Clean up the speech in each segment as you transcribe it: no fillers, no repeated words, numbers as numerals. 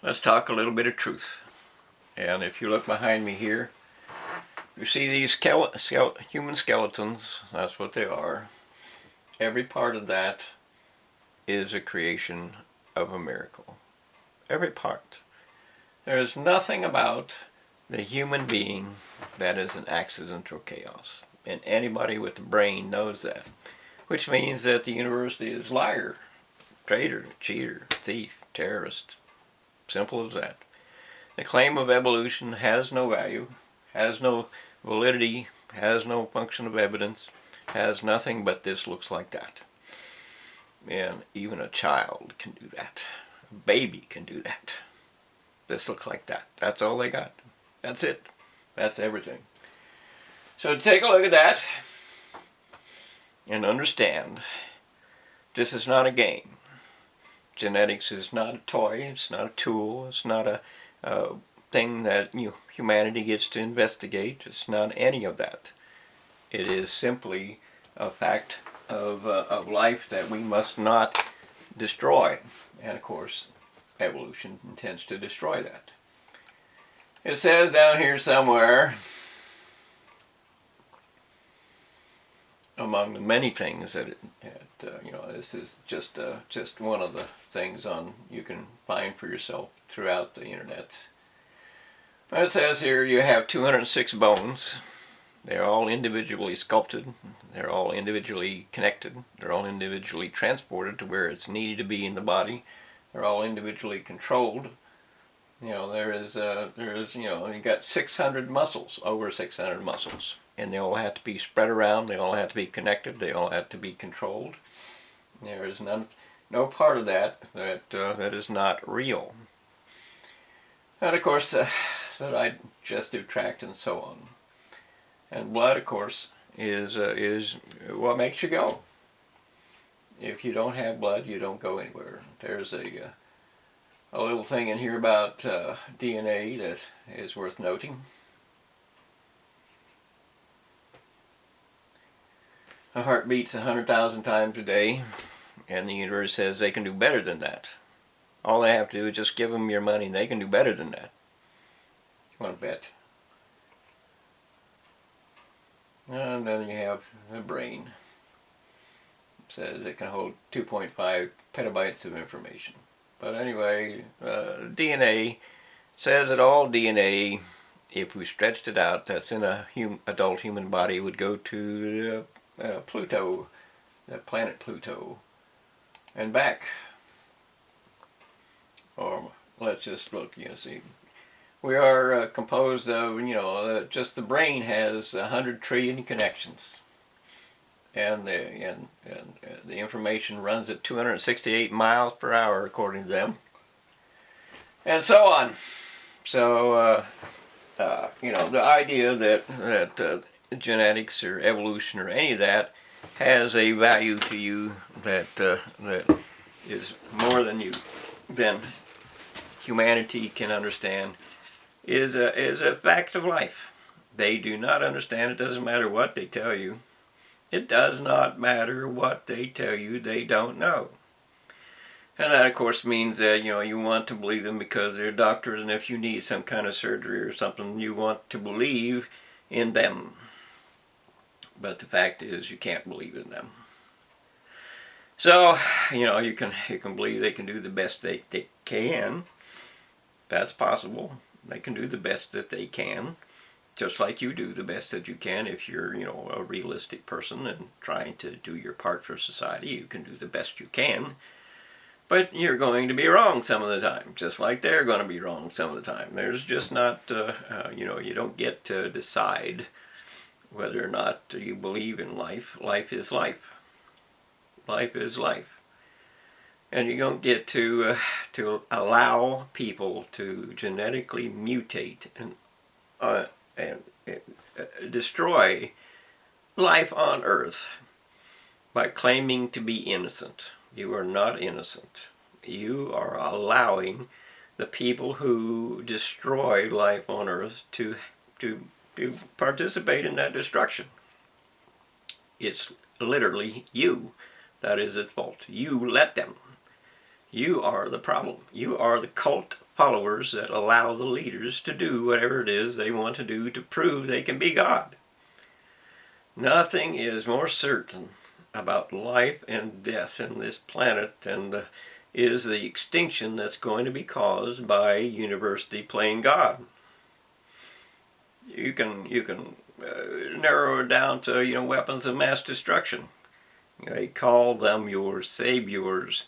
Let's talk a little bit of truth. And if you look behind me here, you see these human skeletons. That's what they are. Every part of that is a creation of a miracle. Every part. There is nothing about the human being that is an accidental chaos. And anybody with a brain knows that. Which means that the universe is liar, traitor, cheater, thief, terrorist. Simple as that. The claim of evolution has no value, has no validity, has no function of evidence, has nothing but this looks like that. And even a child can do that. A baby can do that. This looks like that. That's all they got. That's it. That's everything. So take a look at that and understand this is not a game. Genetics is not a toy. It's not a tool. It's not a thing that humanity gets to investigate. It's not any of that. It is simply a fact of life that we must not destroy. And of course, evolution intends to destroy that. It says down here somewhere, among the many things that this is just one of the things you can find for yourself throughout the internet. It says here you have 206 bones. They're all individually sculpted. They're all individually connected. They're all individually transported to where it's needed to be in the body. They're all individually controlled. You got 600 muscles, over 600 muscles. And they all have to be spread around, they all have to be connected, they all have to be controlled. There is no part of that is not real. And of course, the digestive tract and so on. And blood, of course, is what makes you go. If you don't have blood, you don't go anywhere. There's a little thing in here about DNA that is worth noting. A heart beats 100,000 times a day, and the universe says they can do better than that. All they have to do is just give them your money, and they can do better than that. You want to bet? And then you have the brain. It says it can hold 2.5 petabytes of information. But anyway, DNA says that all DNA, if we stretched it out, that's in a adult human body, would go to Pluto, the planet Pluto, and back. Or let's just look, see. We are composed of, just the brain has 100 trillion connections. And the information runs at 268 miles per hour, according to them. And so on. So, the idea that genetics or evolution or any of that has a value to you that is more than humanity can understand is a fact of life. They do not understand. It doesn't matter what they tell you. It does not matter what they tell you. They don't know. And that, of course, means that, you want to believe them because they're doctors, and if you need some kind of surgery or something, you want to believe in them. But the fact is, you can't believe in them. So, you can believe they can do the best they can. That's possible. They can do the best that they can. Just like you do the best that you can if you're, a realistic person and trying to do your part for society. You can do the best you can. But you're going to be wrong some of the time, just like they're going to be wrong some of the time. There's just not, you don't get to decide whether or not you believe in life. Life is life. Life is life. And you don't get to allow people to genetically mutate and destroy life on Earth by claiming to be innocent. You are not innocent. You are allowing the people who destroy life on Earth to participate in that destruction. It's literally you that is at fault. You let them. You are the problem. You are the cult followers that allow the leaders to do whatever it is they want to do to prove they can be God. Nothing is more certain about life and death in this planet than is the extinction that's going to be caused by university playing God. You can narrow it down to weapons of mass destruction. They call them your saviors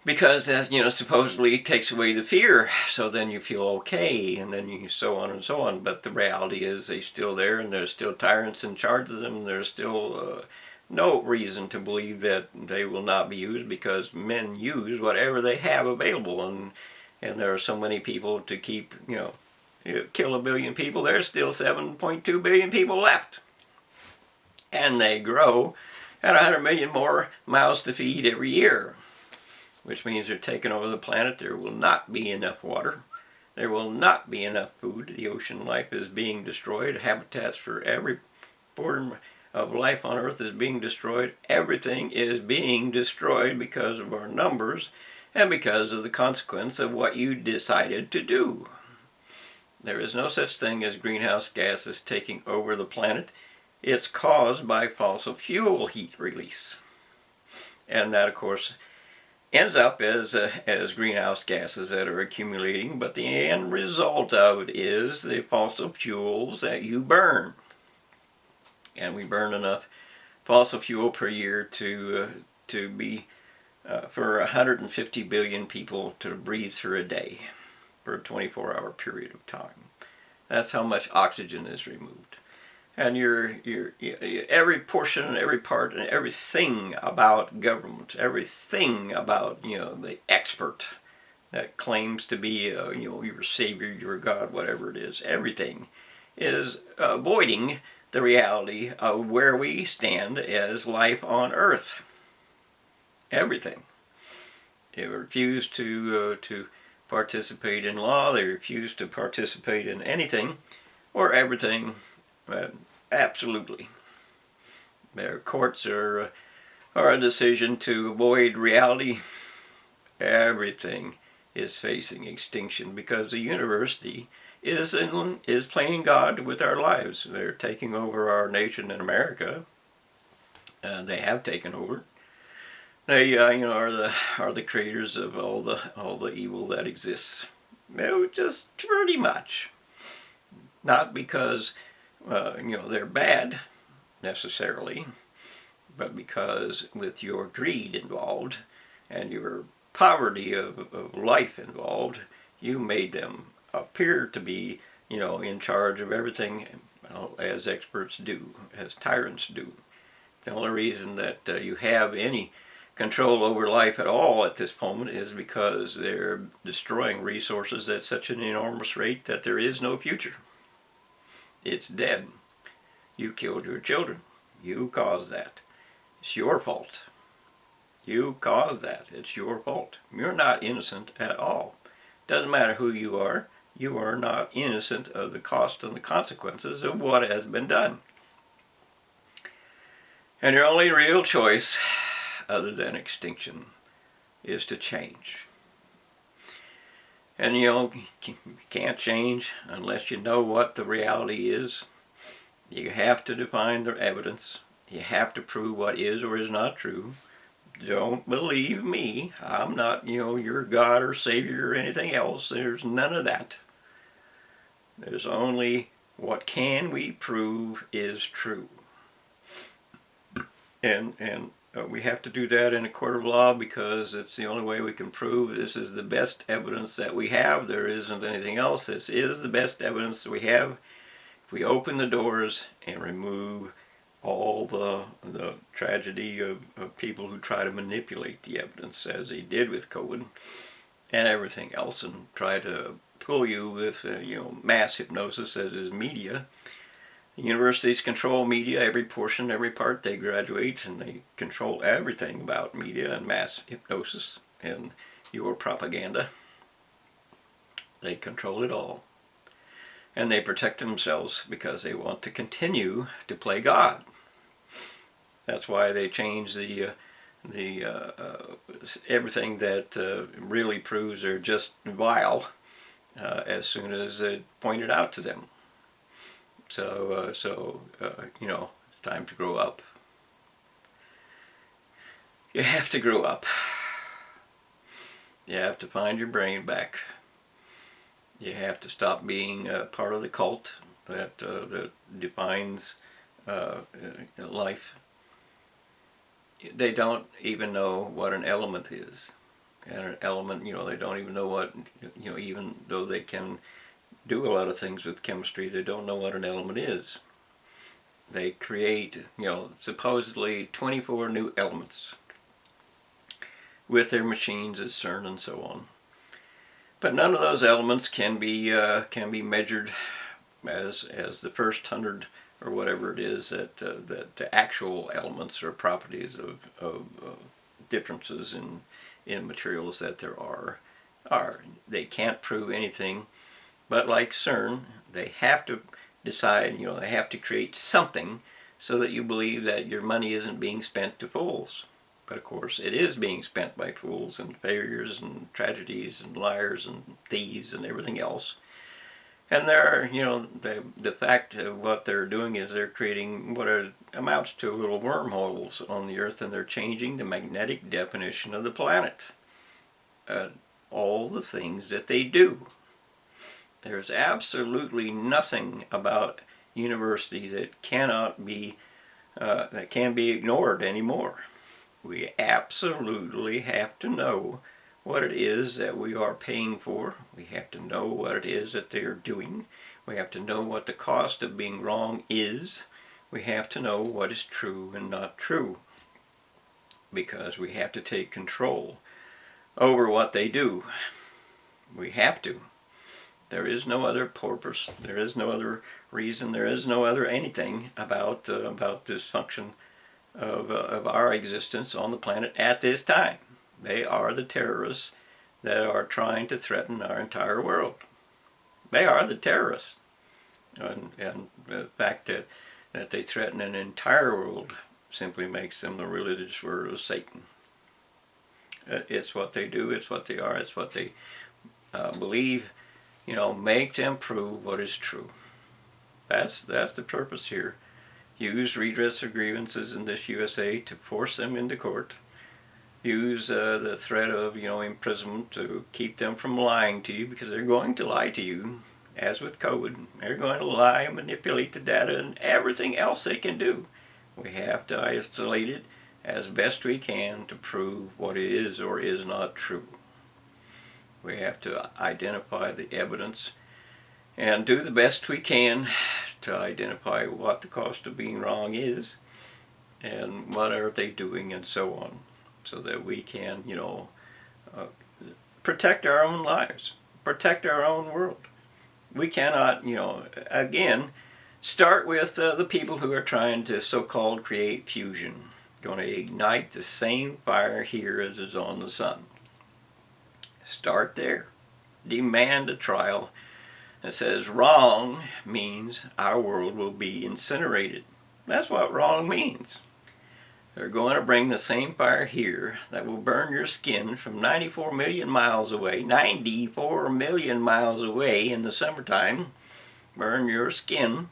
because that supposedly takes away the fear, so then you feel okay, and then you so on and so on. But the reality is they're still there, and there's still tyrants in charge of them, and there's still no reason to believe that they will not be used, because men use whatever they have available, and there are so many people to keep, you kill 1 billion people, there's still 7.2 billion people left. And they grow at 100 million more mouths to feed every year, which means they're taking over the planet. There will not be enough water. There will not be enough food. The ocean life is being destroyed. Habitats for every form of life on Earth is being destroyed. Everything is being destroyed because of our numbers and because of the consequence of what you decided to do. There is no such thing as greenhouse gases taking over the planet. It's caused by fossil fuel heat release. And that, of course, ends up as greenhouse gases that are accumulating, but the end result of it is the fossil fuels that you burn. And we burn enough fossil fuel per year to be for 150 billion people to breathe through a day for a 24-hour period of time. That's how much oxygen is removed. And every portion and every part and everything about government, everything about the expert that claims to be your savior, your God, whatever it is, everything is avoiding the reality of where we stand as life on Earth. Everything. They refuse to participate in law. They refuse to participate in anything or everything. Absolutely. Their courts are a decision to avoid reality. Everything is facing extinction because the university is playing God with our lives. They're taking over our nation in America. They have taken over. They are the creators of all the evil that exists. Just pretty much. Not because they're bad necessarily, but because with your greed involved and your poverty of life involved, you made them appear to be in charge of everything, as experts do, as tyrants do. The only reason that you have any control over life at all at this moment is because they're destroying resources at such an enormous rate that there is no future. It's dead. You killed your children. You caused that. It's your fault. You caused that. It's your fault. You're not innocent at all. Doesn't matter who you are not innocent of the cost and the consequences of what has been done. And your only real choice, other than extinction, is to change. And you can't change unless you know what the reality is. You have to define the evidence. You have to prove what is or is not true. Don't believe me. I'm not, your God or Savior or anything else. There's none of that. There's only what can we prove is true. And we have to do that in a court of law because it's the only way we can prove this is the best evidence that we have. There isn't anything else. This is the best evidence that we have. If we open the doors and remove all the tragedy of people who try to manipulate the evidence, as they did with COVID and everything else, and try to pull you with mass hypnosis, as is media. Universities control media, every portion, every part. They graduate and they control everything about media and mass hypnosis and your propaganda. They control it all. And they protect themselves because they want to continue to play God. That's why they change the everything that really proves they're just vile as soon as it pointed out to them. So you know, it's time to grow up. You have to grow up. You have to find your brain back. You have to stop being part of the cult that defines life. They don't even know what an element is. And an element, you know, they don't even know what, you know, even though they can do a lot of things with chemistry, they don't know what an element is. They create, you know, supposedly 24 new elements with their machines at CERN and so on. But none of those elements can be measured as the first 100 or whatever it is that the actual elements or properties of differences in materials that there are. They can't prove anything, but like CERN, they have to decide, you know, they have to create something so that you believe that your money isn't being spent to fools. But of course, it is being spent by fools and failures and tragedies and liars and thieves and everything else. And they're, you know, the fact of what they're doing is they're creating what amounts to little wormholes on the Earth, and they're changing the magnetic definition of the planet. All the things that they do. There's absolutely nothing about university that cannot be, that can be ignored anymore. We absolutely have to know what it is that we are paying for. We have to know what it is that they're doing. We have to know what the cost of being wrong is. We have to know what is true and not true. Because we have to take control over what they do. We have to. There is no other purpose. There is no other reason. There is no other anything about this function of our existence on the planet at this time. They are the terrorists that are trying to threaten our entire world. They are the terrorists. And the fact that they threaten an entire world simply makes them the religious word of Satan. It's what they do, it's what they are, it's what they believe. You know, make them prove what is true. That's the purpose here. Use redress of grievances in this USA to force them into court. Use the threat of, you know, imprisonment to keep them from lying to you, because they're going to lie to you, as with COVID. They're going to lie and manipulate the data and everything else they can do. We have to isolate it as best we can to prove what is or is not true. We have to identify the evidence and do the best we can to identify what the cost of being wrong is and what are they doing and so on, so that we can, you know, protect our own lives, protect our own world. We cannot, you know, again, start with the people who are trying to so-called create fusion, going to ignite the same fire here as is on the sun. Start there. Demand a trial that says wrong means our world will be incinerated. That's what wrong means. They're going to bring the same fire here that will burn your skin from 94 million miles away, 94 million miles away in the summertime, burn your skin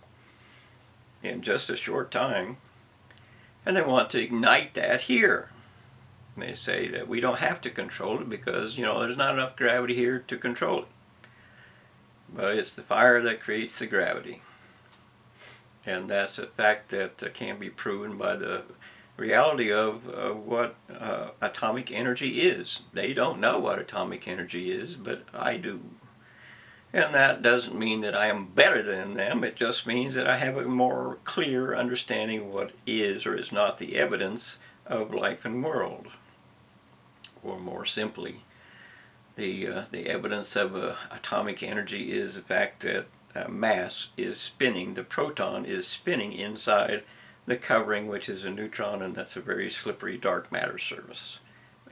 in just a short time, and they want to ignite that here. They say that we don't have to control it because, you know, there's not enough gravity here to control it. But it's the fire that creates the gravity. And that's a fact that can be proven by the reality of what atomic energy is. They don't know what atomic energy is, but I do. And that doesn't mean that I am better than them. It just means that I have a more clear understanding of what is or is not the evidence of life and world. Or more simply, the evidence of atomic energy is the fact that mass is spinning, the proton is spinning inside the covering, which is a neutron, and that's a very slippery dark matter surface.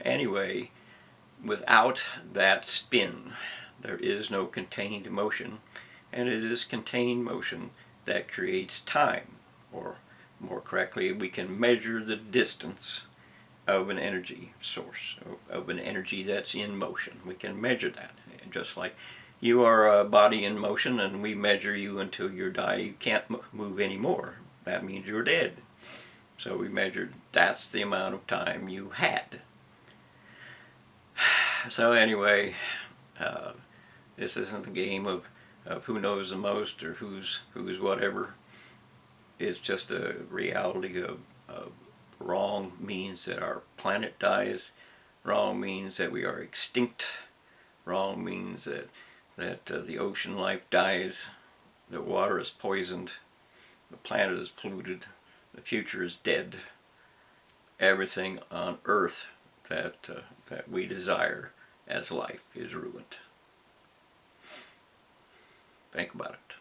Anyway, without that spin, there is no contained motion, and it is contained motion that creates time, or more correctly, we can measure the distance of an energy source, of an energy that's in motion. We can measure that. Just like you are a body in motion and we measure you until you die, you can't move anymore. That means you're dead. So we measured that's the amount of time you had. So anyway, this isn't a game of who knows the most or who's whatever. It's just a reality of wrong means that our planet dies. Wrong means that we are extinct. Wrong means that the ocean life dies. The water is poisoned. The planet is polluted. The future is dead. Everything on Earth that we desire as life is ruined. Think about it.